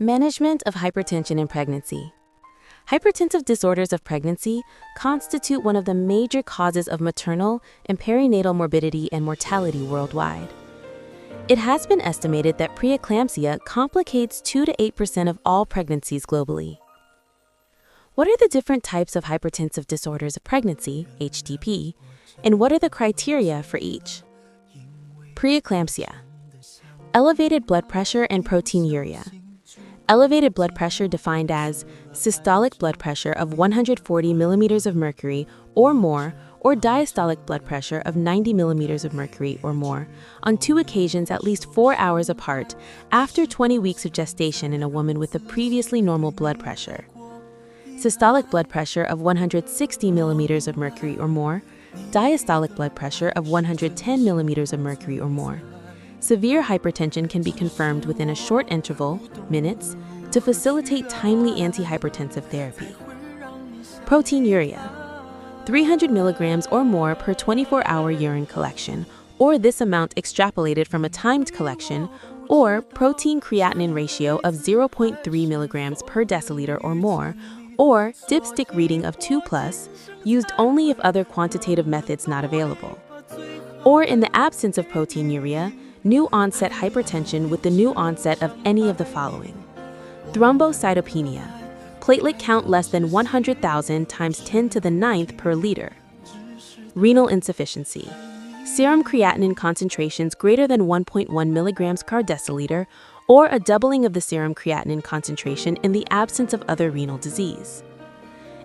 Management of hypertension in pregnancy. Hypertensive disorders of pregnancy constitute one of the major causes of maternal and perinatal morbidity and mortality worldwide. It has been estimated that preeclampsia complicates 2 to 8% of all pregnancies globally. What are the different types of hypertensive disorders of pregnancy, HDP, and what are the criteria for each? Preeclampsia. Elevated blood pressure and proteinuria. Elevated blood pressure defined as systolic blood pressure of 140 millimeters of mercury or more, or diastolic blood pressure of 90 millimeters of mercury or more, on 2 occasions at least 4 hours apart after 20 weeks of gestation in a woman with a previously normal blood pressure. Systolic blood pressure of 160 millimeters of mercury or more, diastolic blood pressure of 110 millimeters of mercury or more. Severe hypertension can be confirmed within a short interval, minutes, to facilitate timely antihypertensive therapy. Proteinuria. 300 milligrams or more per 24-hour urine collection, or this amount extrapolated from a timed collection, or protein-creatinine ratio of 0.3 milligrams per deciliter or more, or dipstick reading of 2+, used only if other quantitative methods not available. Or in the absence of proteinuria, new onset hypertension with the new onset of any of the following: thrombocytopenia, platelet count less than 100,000 times 10 to the 9th per liter; renal insufficiency, serum creatinine concentrations greater than 1.1 milligrams per deciliter, or a doubling of the serum creatinine concentration in the absence of other renal disease;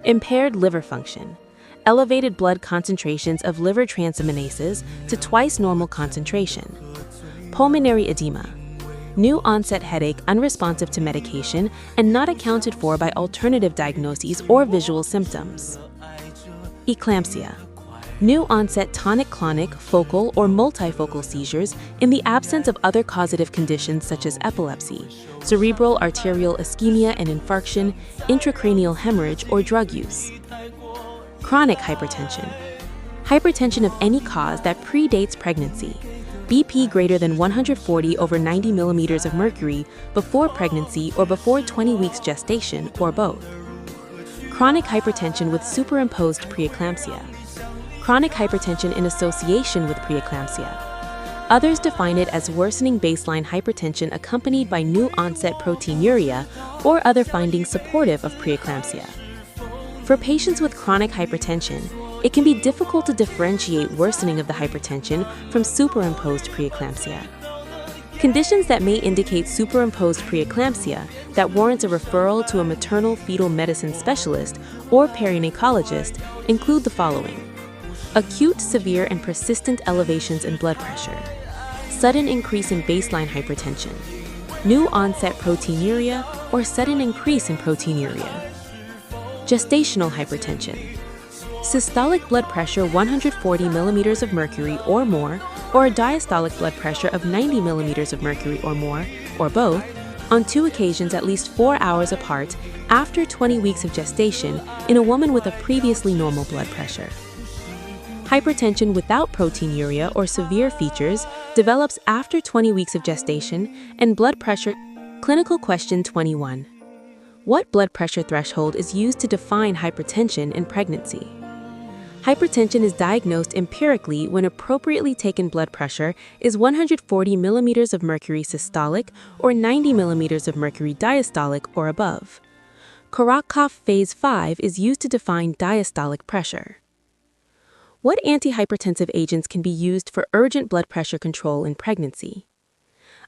impaired liver function, elevated blood concentrations of liver transaminases to twice normal concentration; pulmonary edema, new onset headache unresponsive to medication and not accounted for by alternative diagnoses or visual symptoms; eclampsia, new onset tonic-clonic, focal, or multifocal seizures in the absence of other causative conditions such as epilepsy, cerebral arterial ischemia and infarction, intracranial hemorrhage, or drug use; chronic hypertension, hypertension of any cause that predates pregnancy, BP greater than 140 over 90 millimeters of mercury before pregnancy or before 20 weeks gestation, or both; chronic hypertension with superimposed preeclampsia, chronic hypertension in association with preeclampsia. Others define it as worsening baseline hypertension accompanied by new onset proteinuria or other findings supportive of preeclampsia. For patients with chronic hypertension, it can be difficult to differentiate worsening of the hypertension from superimposed preeclampsia. Conditions that may indicate superimposed preeclampsia that warrants a referral to a maternal fetal medicine specialist or perinatalist include the following: acute, severe, and persistent elevations in blood pressure, sudden increase in baseline hypertension, new onset proteinuria or sudden increase in proteinuria; gestational hypertension, systolic blood pressure 140 millimeters of mercury or more, or a diastolic blood pressure of 90 millimeters of mercury or more, or both, on 2 occasions at least 4 hours apart after 20 weeks of gestation in a woman with a previously normal blood pressure. Hypertension without proteinuria or severe features develops after 20 weeks of gestation and blood pressure. Clinical question 21. What blood pressure threshold is used to define hypertension in pregnancy? Hypertension is diagnosed empirically when appropriately taken blood pressure is 140 millimeters of mercury systolic or 90 millimeters of mercury diastolic or above. Korotkoff phase 5 is used to define diastolic pressure. What antihypertensive agents can be used for urgent blood pressure control in pregnancy?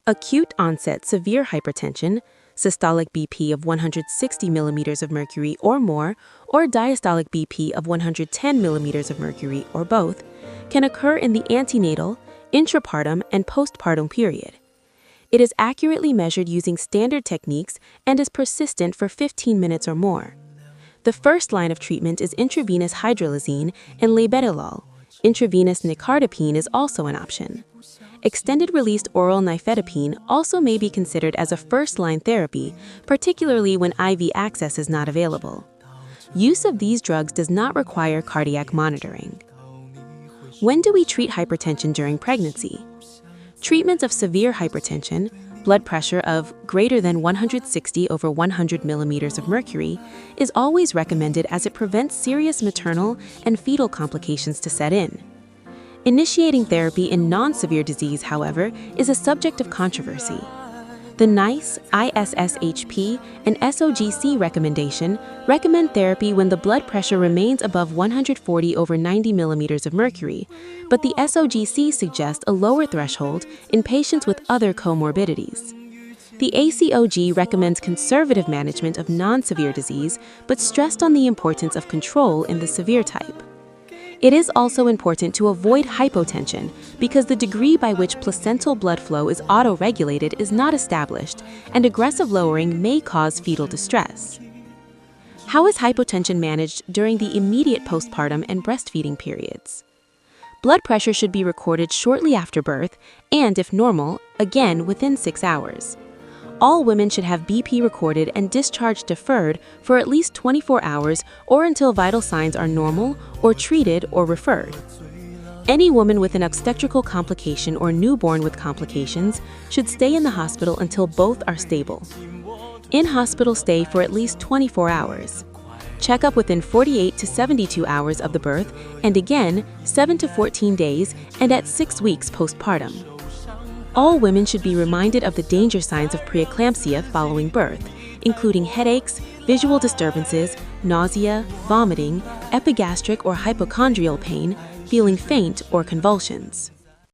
Acute onset severe hypertension, systolic BP of 160 millimeters of mercury or more, or diastolic BP of 110 millimeters of mercury or both, can occur in the antenatal, intrapartum, and postpartum period. It is accurately measured using standard techniques and is persistent for 15 minutes or more. The first line of treatment is intravenous hydralazine and labetalol. Intravenous nicardipine is also an option. Extended-release oral nifedipine also may be considered as a first-line therapy, particularly when IV access is not available. Use of these drugs does not require cardiac monitoring. When do we treat hypertension during pregnancy? Treatments of severe hypertension, blood pressure of greater than 160 over 100 millimeters of mercury is always recommended as it prevents serious maternal and fetal complications to set in. Initiating therapy in non-severe disease, however, is a subject of controversy. The NICE, ISSHP, and SOGC recommendation recommend therapy when the blood pressure remains above 140 over 90 millimeters of mercury, but the SOGC suggests a lower threshold in patients with other comorbidities. The ACOG recommends conservative management of non-severe disease, but stressed on the importance of control in the severe type. It is also important to avoid hypotension because the degree by which placental blood flow is auto-regulated is not established, and aggressive lowering may cause fetal distress. How is hypotension managed during the immediate postpartum and breastfeeding periods? Blood pressure should be recorded shortly after birth and, if normal, again within 6 hours. All women should have BP recorded and discharge deferred for at least 24 hours or until vital signs are normal or treated or referred. Any woman with an obstetrical complication or newborn with complications should stay in the hospital until both are stable. In-hospital stay for at least 24 hours. Check-up within 48 to 72 hours of the birth and again 7 to 14 days and at 6 weeks postpartum. All women should be reminded of the danger signs of preeclampsia following birth, including headaches, visual disturbances, nausea, vomiting, epigastric or hypochondrial pain, feeling faint, or convulsions.